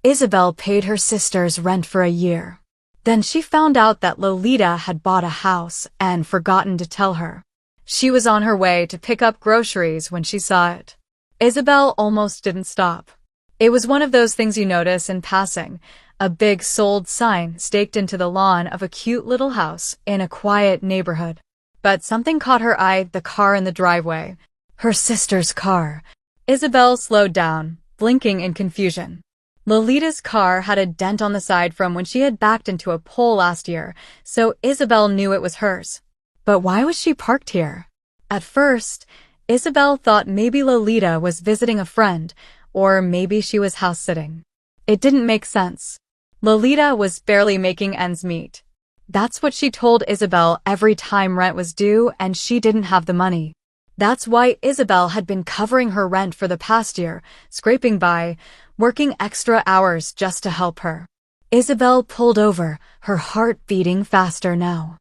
Isabel paid her sister's rent for a year. Then she found out that Lolita had bought a house and forgotten to tell her. She was on her way to pick up groceries when she saw it. Isabel almost didn't stop. It was one of those things you notice in passing, a big sold sign staked into the lawn of a cute little house in a quiet neighborhood. But something caught her eye, the car in the driveway. Her sister's car. Isabel slowed down, blinking in confusion. Lolita's car had a dent on the side from when she had backed into a pole last year, so Isabel knew it was hers. But why was she parked here? At first, Isabel thought maybe Lolita was visiting a friend, or maybe she was house-sitting. It didn't make sense. Lolita was barely making ends meet. That's what she told Isabel every time rent was due, and she didn't have the money. That's why Isabel had been covering her rent for the past year, scraping by, working extra hours just to help her. Isabel pulled over, her heart beating faster now.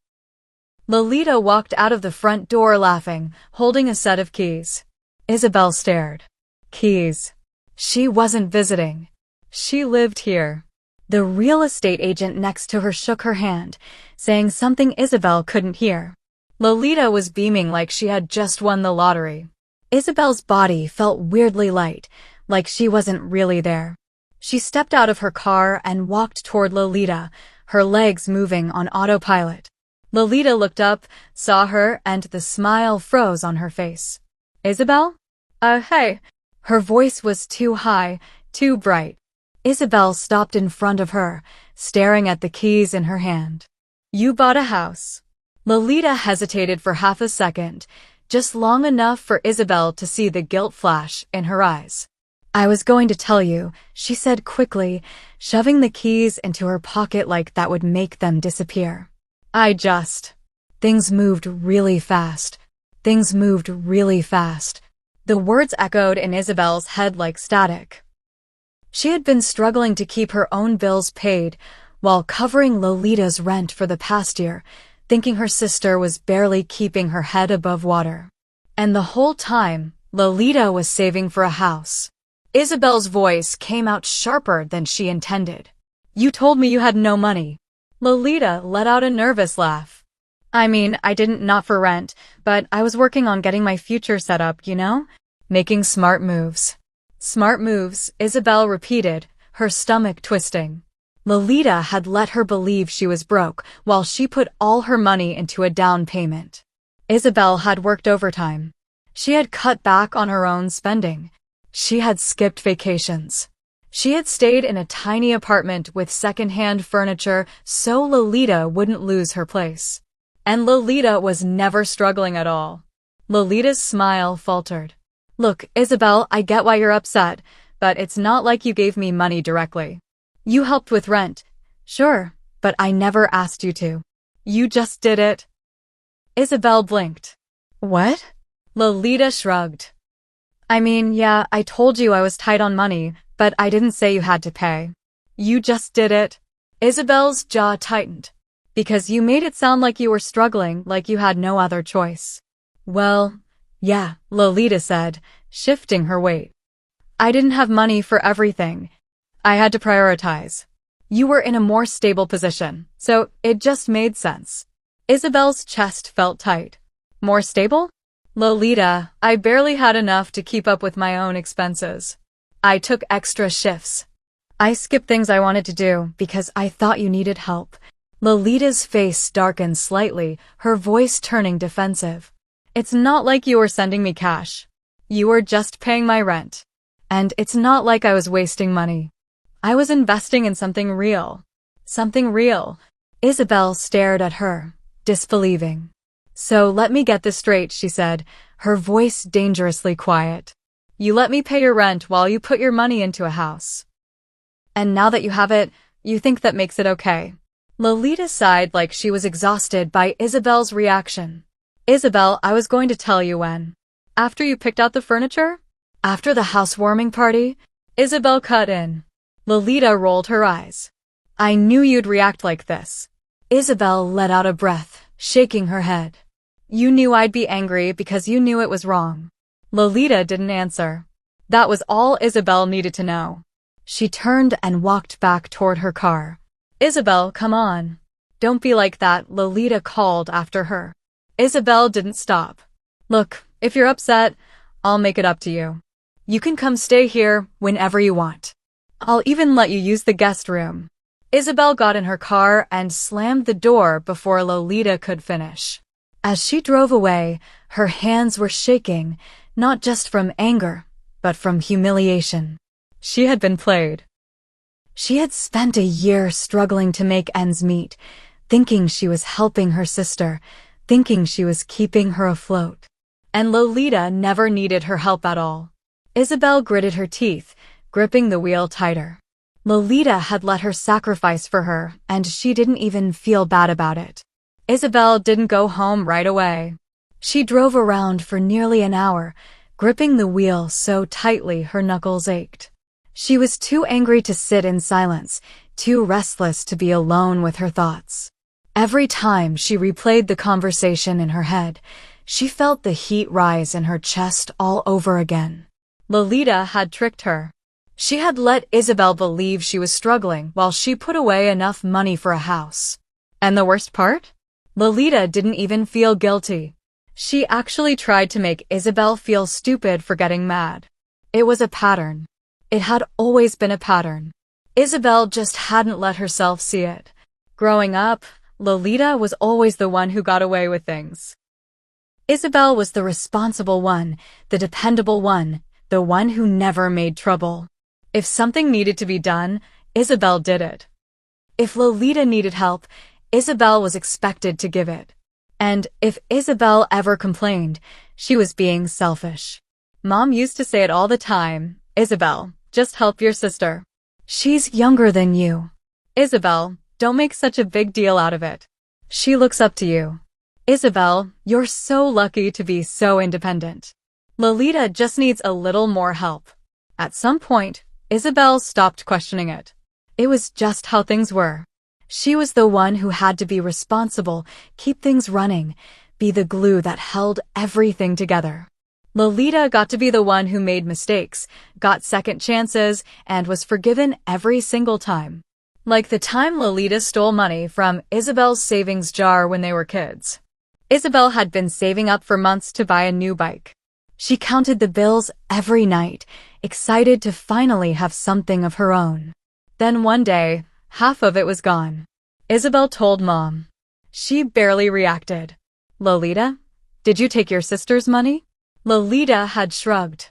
Lolita walked out of the front door laughing, holding a set of keys. Isabel stared. Keys. She wasn't visiting. She lived here. The real estate agent next to her shook her hand, saying something Isabel couldn't hear. Lolita was beaming like she had just won the lottery. Isabel's body felt weirdly light, like she wasn't really there. She stepped out of her car and walked toward Lolita, her legs moving on autopilot. Lolita looked up, saw her, and the smile froze on her face. Isabel? Hey. Her voice was too high, too bright. Isabel stopped in front of her, staring at the keys in her hand. You bought a house. Lolita hesitated for half a second, just long enough for Isabel to see the guilt flash in her eyes. I was going to tell you, she said quickly, shoving the keys into her pocket like that would make them disappear. Things moved really fast. Things moved really fast. The words echoed in Isabel's head like static. She had been struggling to keep her own bills paid while covering Lolita's rent for the past year, thinking her sister was barely keeping her head above water. And the whole time, Lolita was saving for a house. Isabel's voice came out sharper than she intended. You told me you had no money. Lolita let out a nervous laugh. I mean, I didn't, not for rent, but I was working on getting my future set up, you know? Making smart moves. Smart moves, Isabel repeated, her stomach twisting. Lolita had let her believe she was broke while she put all her money into a down payment. Isabel had worked overtime. She had cut back on her own spending. She had skipped vacations. She had stayed in a tiny apartment with secondhand furniture so Lolita wouldn't lose her place. And Lolita was never struggling at all. Lolita's smile faltered. Look, Isabel, I get why you're upset, but it's not like you gave me money directly. You helped with rent. Sure, but I never asked you to. You just did it. Isabel blinked. What? Lolita shrugged. I mean, yeah, I told you I was tight on money, but I didn't say you had to pay. You just did it. Isabel's jaw tightened. Because you made it sound like you were struggling, like you had no other choice. Well, yeah, Lolita said, shifting her weight. I didn't have money for everything. I had to prioritize. You were in a more stable position, so it just made sense. Isabel's chest felt tight. More stable? Lolita, I barely had enough to keep up with my own expenses. I took extra shifts. I skipped things I wanted to do because I thought you needed help. Lolita's face darkened slightly, her voice turning defensive. It's not like you were sending me cash. You were just paying my rent. And it's not like I was wasting money. I was investing in something real. Something real. Isabel stared at her, disbelieving. So let me get this straight, she said, her voice dangerously quiet. You let me pay your rent while you put your money into a house. And now that you have it, you think that makes it okay. Lolita sighed like she was exhausted by Isabel's reaction. Isabel, I was going to tell you when. After you picked out the furniture? After the housewarming party? Isabel cut in. Lolita rolled her eyes. I knew you'd react like this. Isabel let out a breath, shaking her head. You knew I'd be angry because you knew it was wrong. Lolita didn't answer. That was all Isabel needed to know. She turned and walked back toward her car. Isabel, come on. Don't be like that, Lolita called after her. Isabel didn't stop. Look, if you're upset, I'll make it up to you. You can come stay here whenever you want. I'll even let you use the guest room. Isabel got in her car and slammed the door before Lolita could finish. As she drove away, her hands were shaking, not just from anger, but from humiliation. She had been played. She had spent a year struggling to make ends meet, thinking she was helping her sister, thinking she was keeping her afloat. And Lolita never needed her help at all. Isabel gritted her teeth, gripping the wheel tighter. Lolita had let her sacrifice for her, and she didn't even feel bad about it. Isabel didn't go home right away. She drove around for nearly an hour, gripping the wheel so tightly her knuckles ached. She was too angry to sit in silence, too restless to be alone with her thoughts. Every time she replayed the conversation in her head, she felt the heat rise in her chest all over again. Lolita had tricked her. She had let Isabel believe she was struggling while she put away enough money for a house. And the worst part? Lolita didn't even feel guilty. She actually tried to make Isabel feel stupid for getting mad. It was a pattern. It had always been a pattern. Isabel just hadn't let herself see it. Growing up, Lolita was always the one who got away with things. Isabel was the responsible one, the dependable one, the one who never made trouble. If something needed to be done, Isabel did it. If Lolita needed help, Isabel was expected to give it. And if Isabel ever complained, she was being selfish. Mom used to say it all the time, Isabel, just help your sister. She's younger than you. Isabel, don't make such a big deal out of it. She looks up to you. Isabel, you're so lucky to be so independent. Lolita just needs a little more help. At some point, Isabel stopped questioning it. It was just how things were. She was the one who had to be responsible, keep things running, be the glue that held everything together. Lolita got to be the one who made mistakes, got second chances, and was forgiven every single time. Like the time Lolita stole money from Isabel's savings jar when they were kids. Isabel had been saving up for months to buy a new bike. She counted the bills every night, excited to finally have something of her own. Then one day, half of it was gone. Isabel told Mom. She barely reacted. Lolita, did you take your sister's money? Lolita had shrugged.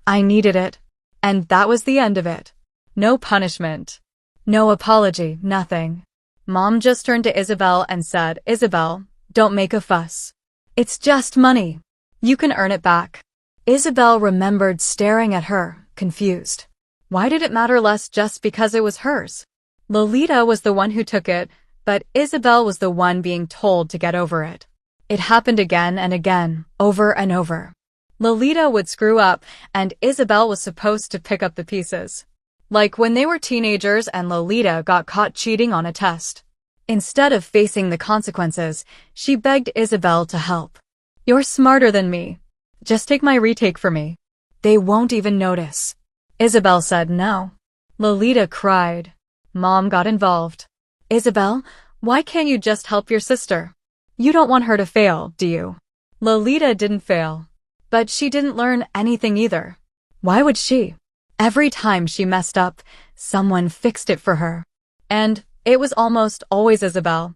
I needed it. And that was the end of it. No punishment. No apology, nothing. Mom just turned to Isabel and said, Isabel, don't make a fuss. It's just money. You can earn it back. Isabel remembered staring at her, confused. Why did it matter less just because it was hers? Lolita was the one who took it, but Isabel was the one being told to get over it. It happened again and again, over and over. Lolita would screw up, and Isabel was supposed to pick up the pieces. Like when they were teenagers and Lolita got caught cheating on a test. Instead of facing the consequences, she begged Isabel to help. You're smarter than me. Just take my retake for me. They won't even notice. Isabel said no. Lolita cried. Mom got involved. Isabel, why can't you just help your sister? You don't want her to fail, do you? Lolita didn't fail. But she didn't learn anything either. Why would she? Every time she messed up, someone fixed it for her. And it was almost always Isabel.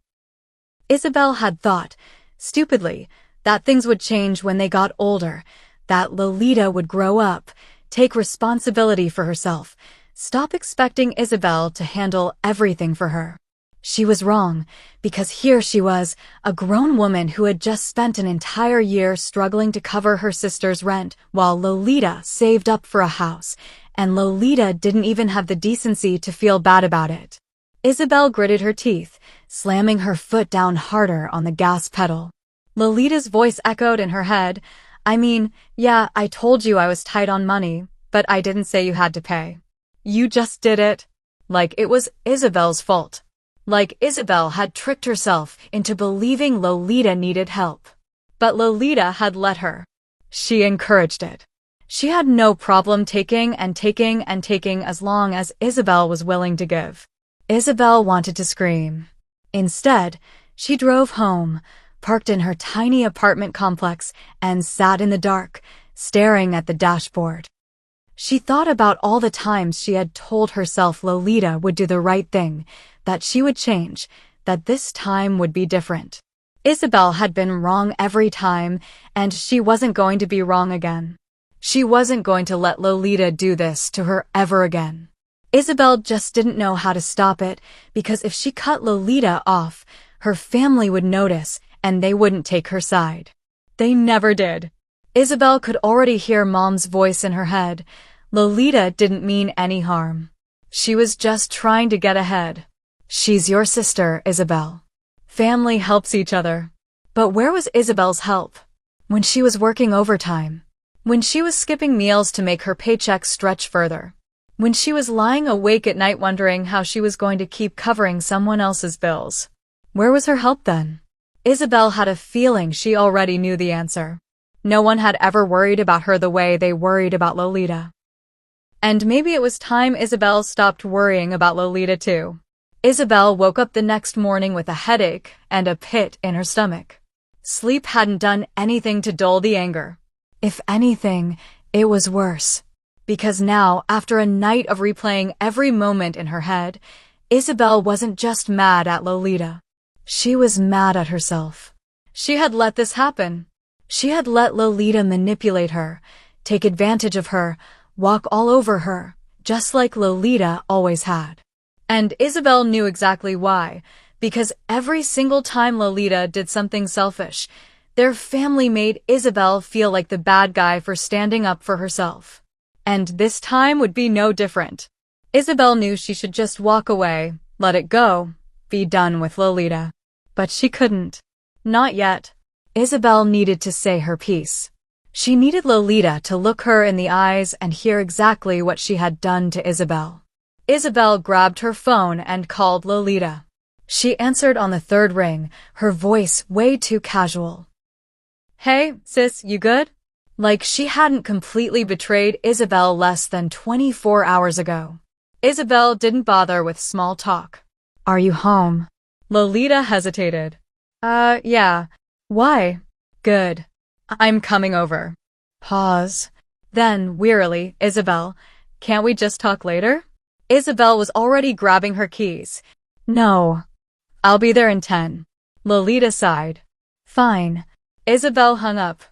Isabel had thought, stupidly, that things would change when they got older, that Lolita would grow up, take responsibility for herself, stop expecting Isabel to handle everything for her. She was wrong, because here she was, a grown woman who had just spent an entire year struggling to cover her sister's rent, while Lolita saved up for a house, and Lolita didn't even have the decency to feel bad about it. Isabel gritted her teeth, slamming her foot down harder on the gas pedal. Lolita's voice echoed in her head. I mean, yeah, I told you I was tight on money, but I didn't say you had to pay. You just did it. Like it was Isabel's fault. Like Isabel had tricked herself into believing Lolita needed help. But Lolita had let her. She encouraged it. She had no problem taking and taking and taking as long as Isabel was willing to give. Isabel wanted to scream. Instead, she drove home, parked in her tiny apartment complex, and sat in the dark, staring at the dashboard. She thought about all the times she had told herself Lolita would do the right thing, that she would change, that this time would be different. Isabel had been wrong every time, and she wasn't going to be wrong again. She wasn't going to let Lolita do this to her ever again. Isabel just didn't know how to stop it, because if she cut Lolita off, her family would notice, and they wouldn't take her side. They never did. Isabel could already hear Mom's voice in her head. Lolita didn't mean any harm. She was just trying to get ahead. She's your sister, Isabel. Family helps each other. But where was Isabel's help? When she was working overtime. When she was skipping meals to make her paycheck stretch further. When she was lying awake at night wondering how she was going to keep covering someone else's bills. Where was her help then? Isabel had a feeling she already knew the answer. No one had ever worried about her the way they worried about Lolita. And maybe it was time Isabel stopped worrying about Lolita too. Isabel woke up the next morning with a headache and a pit in her stomach. Sleep hadn't done anything to dull the anger. If anything, it was worse. Because now, after a night of replaying every moment in her head, Isabel wasn't just mad at Lolita. She was mad at herself. She had let this happen. She had let Lolita manipulate her, take advantage of her, walk all over her, just like Lolita always had. And Isabel knew exactly why, because every single time Lolita did something selfish, their family made Isabel feel like the bad guy for standing up for herself. And this time would be no different. Isabel knew she should just walk away, let it go, be done with Lolita. But she couldn't. Not yet. Isabel needed to say her piece. She needed Lolita to look her in the eyes and hear exactly what she had done to Isabel. Isabel grabbed her phone and called Lolita. She answered on the third ring, her voice way too casual. "Hey, sis, you good?" Like she hadn't completely betrayed Isabel less than 24 hours ago. Isabel didn't bother with small talk. "Are you home?" Lolita hesitated. Yeah. Why?" "Good. I'm coming over." Pause. Then, wearily, "Isabel, can't we just talk later?" Isabel was already grabbing her keys. "No. I'll be there in 10. Lolita sighed. "Fine." Isabel hung up.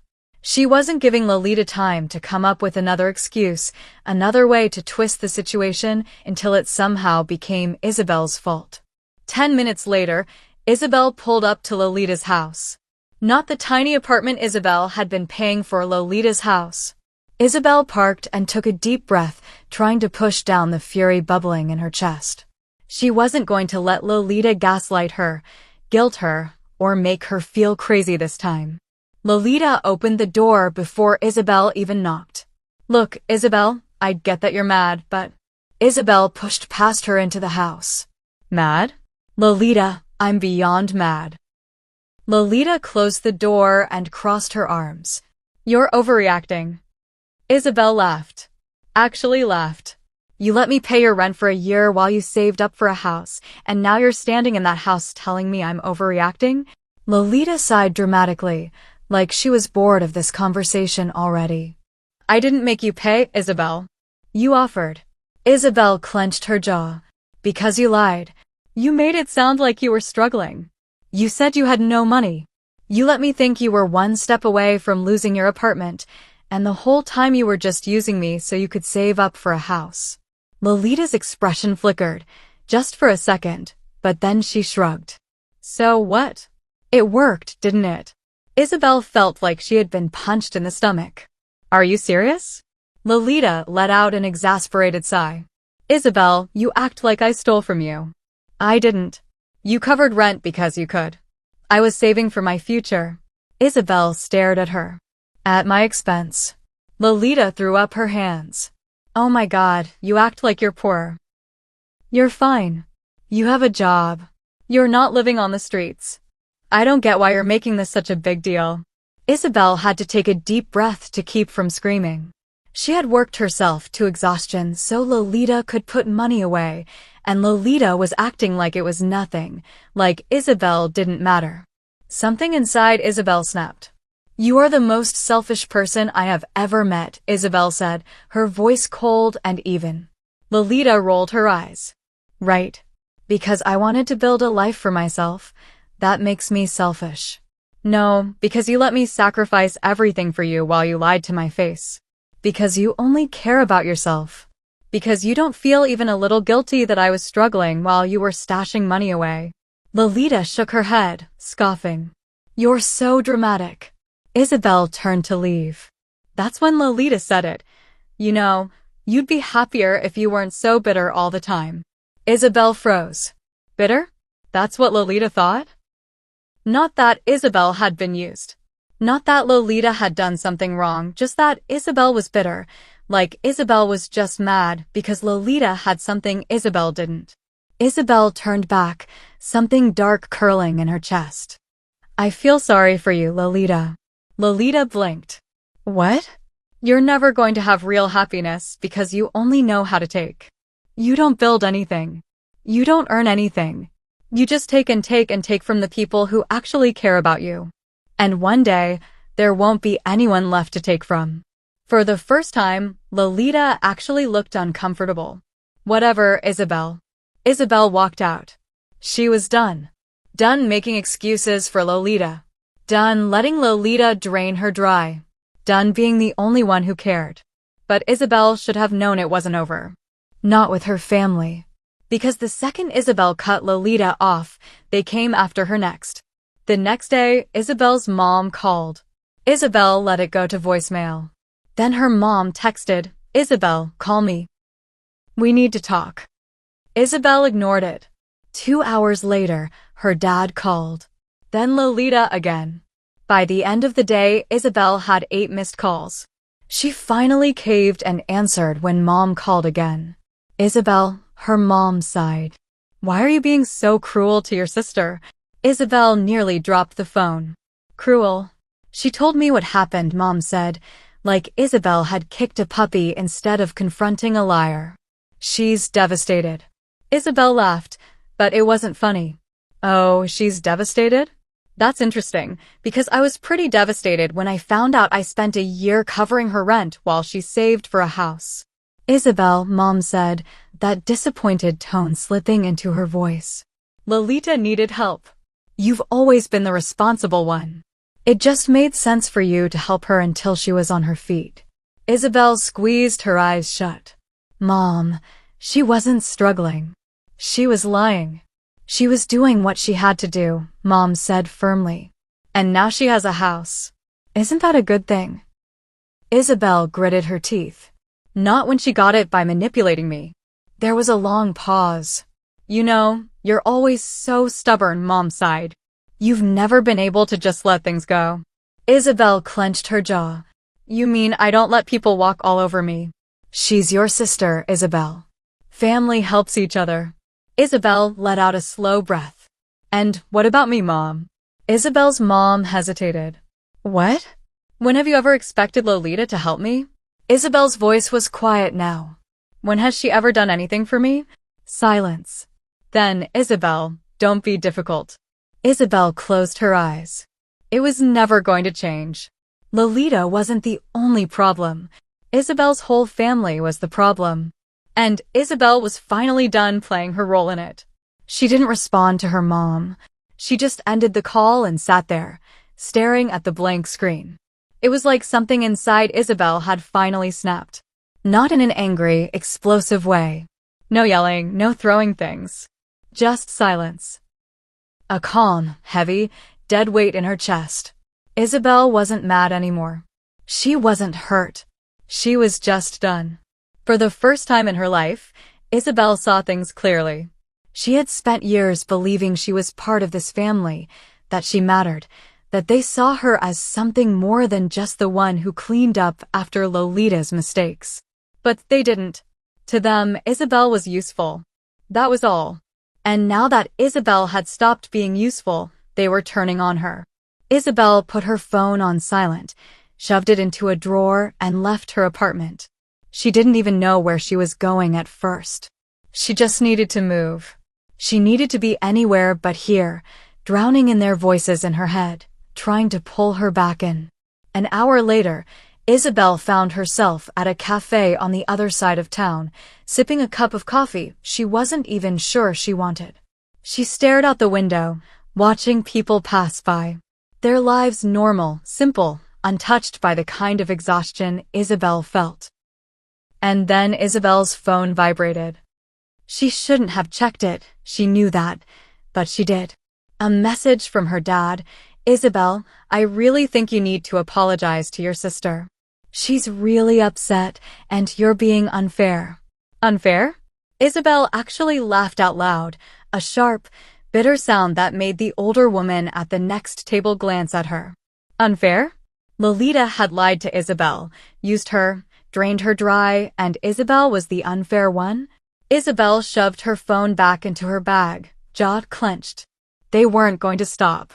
She wasn't giving Lolita time to come up with another excuse, another way to twist the situation until it somehow became Isabel's fault. 10 minutes later, Isabel pulled up to Lolita's house. Not the tiny apartment Isabel had been paying for, Lolita's house. Isabel parked and took a deep breath, trying to push down the fury bubbling in her chest. She wasn't going to let Lolita gaslight her, guilt her, or make her feel crazy this time. Lolita opened the door before Isabel even knocked. "Look, Isabel, I get that you're mad, but..." Isabel pushed past her into the house. "Mad?" "Lolita, I'm beyond mad." Lolita closed the door and crossed her arms. "You're overreacting." Isabel laughed. Actually laughed. "You let me pay your rent for a year while you saved up for a house, and now you're standing in that house telling me I'm overreacting?" Lolita sighed dramatically, like she was bored of this conversation already. "I didn't make you pay, Isabel. You offered." Isabel clenched her jaw. "Because you lied. You made it sound like you were struggling. You said you had no money. You let me think you were one step away from losing your apartment, and the whole time you were just using me so you could save up for a house." Lolita's expression flickered, just for a second, but then she shrugged. "So what? It worked, didn't it?" Isabel felt like she had been punched in the stomach. "Are you serious?" Lolita let out an exasperated sigh. "Isabel, you act like I stole from you." "I didn't. You covered rent because you could. I was saving for my future." Isabel stared at her. "At my expense." Lolita threw up her hands. "Oh my God, you act like you're poor." "You're fine. You have a job. You're not living on the streets. I don't get why you're making this such a big deal." Isabel had to take a deep breath to keep from screaming. She had worked herself to exhaustion so Lolita could put money away, and Lolita was acting like it was nothing, like Isabel didn't matter. Something inside Isabel snapped. "You are the most selfish person I have ever met," Isabel said, her voice cold and even. Lolita rolled her eyes. "Right. Because I wanted to build a life for myself. That makes me selfish." "No, because you let me sacrifice everything for you while you lied to my face. Because you only care about yourself. Because you don't feel even a little guilty that I was struggling while you were stashing money away." Lolita shook her head, scoffing. "You're so dramatic." Isabel turned to leave. That's when Lolita said it. "You know, you'd be happier if you weren't so bitter all the time." Isabel froze. Bitter? That's what Lolita thought? Not that Isabel had been used. Not that Lolita had done something wrong, just that Isabel was bitter. Like Isabel was just mad because Lolita had something Isabel didn't. Isabel turned back, something dark curling in her chest. "I feel sorry for you, Lolita." Lolita blinked. "What?" "You're never going to have real happiness because you only know how to take. You don't build anything. You don't earn anything. You just take and take from the people who actually care about you. And one day, there won't be anyone left to take from." For the first time, Lolita actually looked uncomfortable. "Whatever, Isabel." Isabel walked out. She was done. Done making excuses for Lolita. Done letting Lolita drain her dry. Done being the only one who cared. But Isabel should have known it wasn't over. Not with her family. Because the second Isabel cut Lolita off, they came after her next. The next day, Isabel's mom called. Isabel let it go to voicemail. Then her mom texted, "Isabel, call me. We need to talk." Isabel ignored it. 2 hours later, her dad called. Then Lolita again. By the end of the day, Isabel had 8 missed calls. She finally caved and answered when Mom called again. "Isabel," her mom sighed. "Why are you being so cruel to your sister?" Isabel nearly dropped the phone. "Cruel?" "She told me what happened," Mom said, like Isabel had kicked a puppy instead of confronting a liar. "She's devastated." Isabel laughed, but it wasn't funny. "Oh, she's devastated? That's interesting, because I was pretty devastated when I found out I spent a year covering her rent while she saved for a house." "Isabel," Mom said, that disappointed tone slipping into her voice. "Lolita needed help. You've always been the responsible one. It just made sense for you to help her until she was on her feet." Isabel squeezed her eyes shut. "Mom, she wasn't struggling. She was lying. She was doing what she had to do," Mom said firmly. "And now she has a house. Isn't that a good thing?" Isabel gritted her teeth. "Not when she got it by manipulating me." There was a long pause. "You know, you're always so stubborn," Mom sighed. "You've never been able to just let things go." Isabel clenched her jaw. "You mean I don't let people walk all over me?" "She's your sister, Isabel. Family helps each other." Isabel let out a slow breath. "And what about me, Mom?" Isabel's mom hesitated. "What? When have you ever expected Lolita to help me?" Isabel's voice was quiet now. "When has she ever done anything for me?" Silence. "Then, Isabel, don't be difficult." Isabel closed her eyes. It was never going to change. Lolita wasn't the only problem. Isabel's whole family was the problem. And Isabel was finally done playing her role in it. She didn't respond to her mom. She just ended the call and sat there, staring at the blank screen. It was like something inside Isabel had finally snapped. Not in an angry, explosive way. No yelling, no throwing things. Just silence. A calm, heavy, dead weight in her chest. Isabel wasn't mad anymore. She wasn't hurt. She was just done. For the first time in her life, Isabel saw things clearly. She had spent years believing she was part of this family, that she mattered, that they saw her as something more than just the one who cleaned up after Lolita's mistakes. But they didn't. To them, Isabel was useful. That was all. And now that Isabel had stopped being useful, they were turning on her. Isabel put her phone on silent. shoved it into a drawer, and left her apartment. She didn't even know where she was going at first. She just needed to move. She needed to be anywhere but here, drowning in their voices in her head, trying to pull her back in. An hour later, Isabel found herself at a cafe on the other side of town, sipping a cup of coffee she wasn't even sure she wanted. She stared out the window, watching people pass by. Their lives normal, simple, untouched by the kind of exhaustion Isabel felt. And then Isabel's phone vibrated. She shouldn't have checked it, she knew that, but she did. A message from her dad. Isabel, I really think you need to apologize to your sister. She's really upset, and you're being unfair. Unfair? Isabel actually laughed out loud, a sharp, bitter sound that made the older woman at the next table glance at her. Unfair? Lolita had lied to Isabel, used her, drained her dry, and Isabel was the unfair one? Isabel shoved her phone back into her bag, jaw clenched. They weren't going to stop.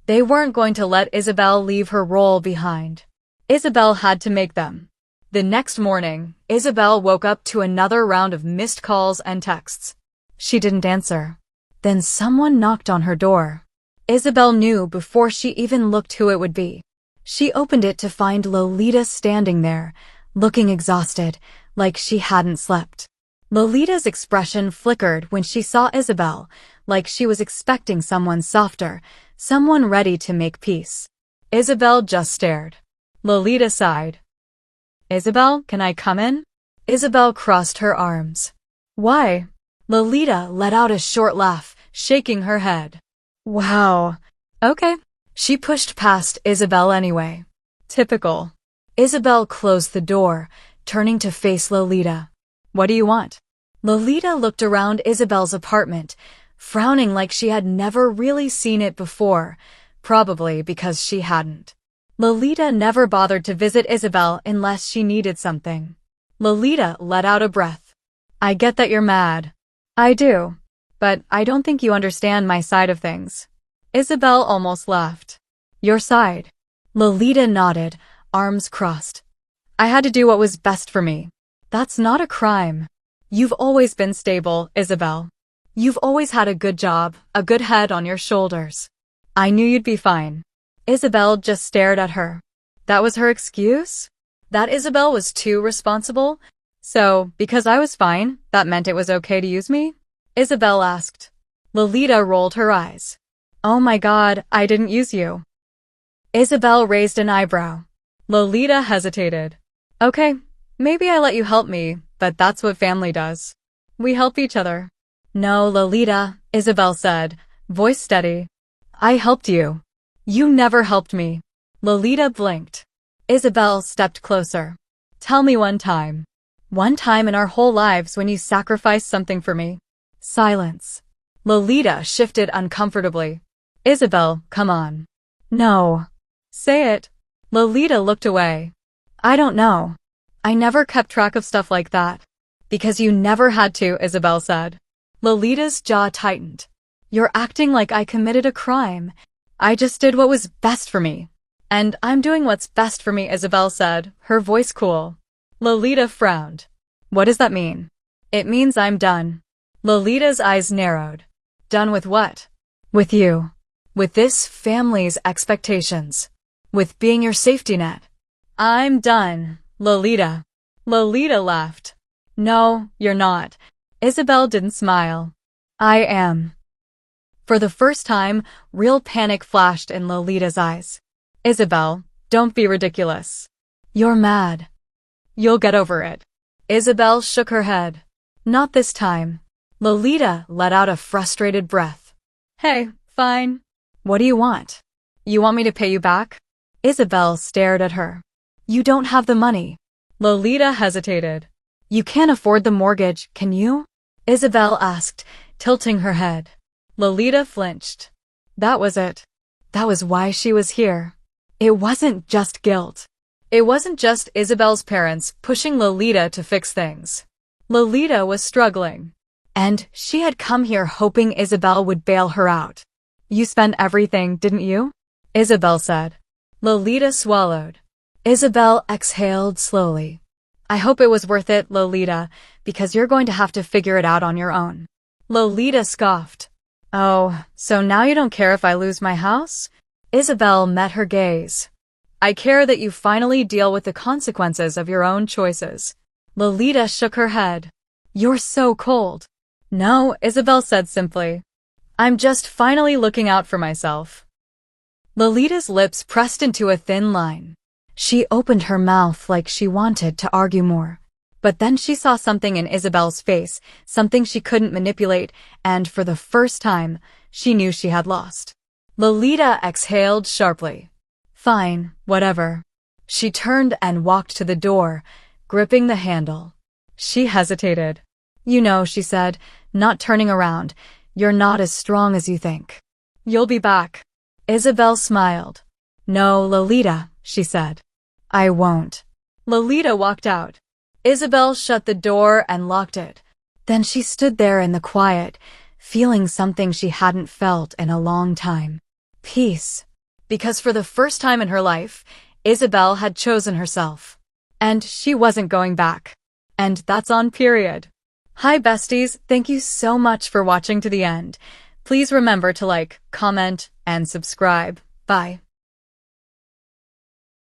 They weren't going to let Isabel leave her role behind. Isabel had to make them. The next morning, Isabel woke up to another round of missed calls and texts. She didn't answer. Then someone knocked on her door. Isabel knew before she even looked who it would be. She opened it to find Lolita standing there, looking exhausted, like she hadn't slept. Lolita's expression flickered when she saw Isabel, like she was expecting someone softer, someone ready to make peace. Isabel just stared. Lolita sighed. Isabel, can I come in? Isabel crossed her arms. Why? Lolita let out a short laugh, shaking her head. Wow. Okay. She pushed past Isabel anyway. Typical. Isabel closed the door, turning to face Lolita. What do you want? Lolita looked around Isabel's apartment, frowning like she had never really seen it before, probably because she hadn't. Lolita never bothered to visit Isabel unless she needed something. Lolita let out a breath. I get that you're mad. I do. But I don't think you understand my side of things. Isabel almost laughed. Your side? Lolita nodded, arms crossed. I had to do what was best for me. That's not a crime. You've always been stable, Isabel. You've always had a good job, a good head on your shoulders. I knew you'd be fine. Isabel just stared at her. That was her excuse? That Isabel was too responsible? So, because I was fine, that meant it was okay to use me? Isabel asked. Lolita rolled her eyes. Oh my God, I didn't use you. Isabel raised an eyebrow. Lolita hesitated. Okay, maybe I let you help me, but that's what family does. We help each other. No, Lolita, Isabel said, voice steady. I helped you. You never helped me. Lolita blinked. Isabel stepped closer. Tell me one time. One time in our whole lives when you sacrificed something for me. Silence. Lolita shifted uncomfortably. Isabel, come on. No. Say it. Lolita looked away. I don't know. I never kept track of stuff like that. Because you never had to, Isabel said. Lolita's jaw tightened. You're acting like I committed a crime. I just did what was best for me. And I'm doing what's best for me, Isabel said, her voice cool. Lolita frowned. What does that mean? It means I'm done. Lolita's eyes narrowed. Done with what? With you. With this family's expectations. With being your safety net. I'm done, Lolita. Lolita laughed. No, you're not. Isabel didn't smile. I am. For the first time, real panic flashed in Lolita's eyes. Isabel, don't be ridiculous. You're mad. You'll get over it. Isabel shook her head. Not this time. Lolita let out a frustrated breath. Hey, fine. What do you want? You want me to pay you back? Isabel stared at her. You don't have the money. Lolita hesitated. You can't afford the mortgage, can you? Isabel asked, tilting her head. Lolita flinched. That was it. That was why she was here. It wasn't just guilt. It wasn't just Isabel's parents pushing Lolita to fix things. Lolita was struggling. And she had come here hoping Isabel would bail her out. You spent everything, didn't you? Isabel said. Lolita swallowed. Isabel exhaled slowly. I hope it was worth it, Lolita, because you're going to have to figure it out on your own. Lolita scoffed. Oh, so now you don't care if I lose my house? Isabel met her gaze. I care that you finally deal with the consequences of your own choices. Lolita shook her head. You're so cold. No, Isabel said simply. I'm just finally looking out for myself. Lolita's lips pressed into a thin line. She opened her mouth like she wanted to argue more. But then she saw something in Isabel's face, something she couldn't manipulate, and for the first time, she knew she had lost. Lolita exhaled sharply. Fine, whatever. She turned and walked to the door, gripping the handle. She hesitated. You know, she said, not turning around, you're not as strong as you think. You'll be back. Isabel smiled. No, Lolita, she said. I won't. Lolita walked out. Isabel shut the door and locked it. Then she stood there in the quiet, feeling something she hadn't felt in a long time. Peace. Because for the first time in her life, Isabel had chosen herself. And she wasn't going back. And that's on period. Hi besties, thank you so much for watching to the end. Please remember to like, comment, and subscribe. Bye.